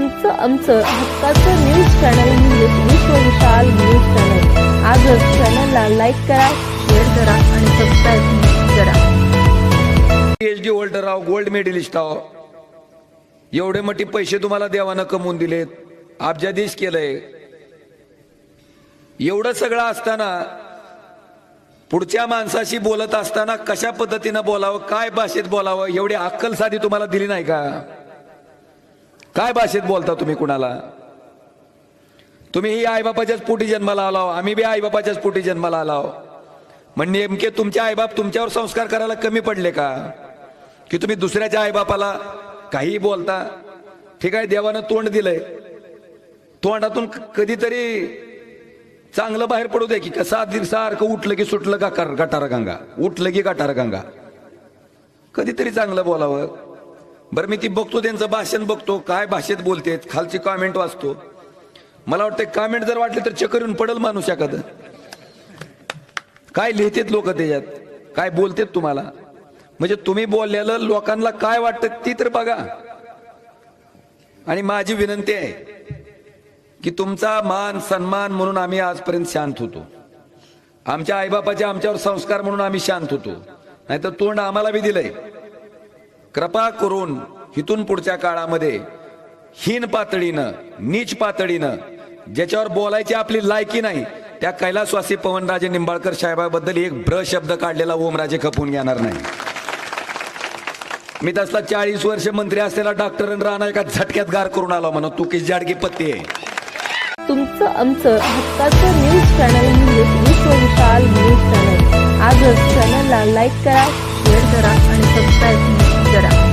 तुमचं आमचं हक्काचं न्यूज चॅनल म्हणजे विश्व विशाल न्यूज चॅनल। आजच चॅनलला लाईक करा, शेअर करा आणि सबस्क्राईब करा। PhD होल्डर आहो, गोल्ड मेडलिस्ट आहो, एवढे मोठे पैसे तुम्हाला देवानं कमवून दिलेत, अब्जाधीश केलंय। एवढं सगळं असताना पुढच्या माणसाशी बोलत असताना कशा पद्धतीनं बोलावं, काय भाषेत बोलावं, एवढी अक्कल साधी तुम्हाला दिली नाही का? काय भाषेत बोलता तुम्ही कुणाला? तुम्ही ही आईबापाच्याच पोटी जन्माला आलाव, आम्ही बी आईबापाच्याच पोटी जन्माला आलाव। मग नेमके तुमचे आईबाप तुमच्यावर संस्कार करायला कमी पडले का की तुम्ही दुसऱ्याच्या आईबापाला काही बोलता? ठीक आहे, देवानं तोंड दिलंय, तोंडातून कधीतरी चांगलं बाहेर पडू दे की कसं सारखं उठलं की सुटलं का गटार गंगा, उठलं की गटार गंगा, कधीतरी चांगलं बोलावं। बरं, मी ती बघतो, त्यांचं भाषण बघतो, काय भाषेत बोलतेत, खालची कमेंट वाचतो, मला वाटतं कमेंट जर वाटले तर चक्कर येऊन पडल माणूस एखादं। काय लिहितेत लोक त्याच्यात, काय बोलतेत तुम्हाला, म्हणजे तुम्ही बोललेलं लोकांना काय वाटतं ती तर बघा। आणि माझी विनंती आहे की तुमचा मान सन्मान म्हणून आम्ही आजपर्यंत शांत होतो, आमच्या आईबापाचे आमच्यावर संस्कार म्हणून आम्ही शांत होतो, नाहीतर तोंड आम्हाला बी दिलंय। कृपा करून इथून पुढच्या काळामध्ये हीन पातळीनं, नीच पातळीनं, ज्याच्यावर बोलायची आपली लायकी नाही, त्या कैलासवासी पवनराजे निंबाळकर साहेबाबद्दल एक ब्र शब्द काढलेला ओमराजे खपून घेणार नाही। मी तसला 40 वर्ष मंत्री असलेला डॉक्टर राणा एका झटक्यात गार करून आला म्हणून तू किस जाडकी पत्ती आहे। तुमचं आमचं हक्काचं न्यूज चॅनल म्हणजे विश्व विशाल न्यूज चॅनल। आजच चॅनलला लाईक करा, शेअर करा आणि सबस्क्राईब करा।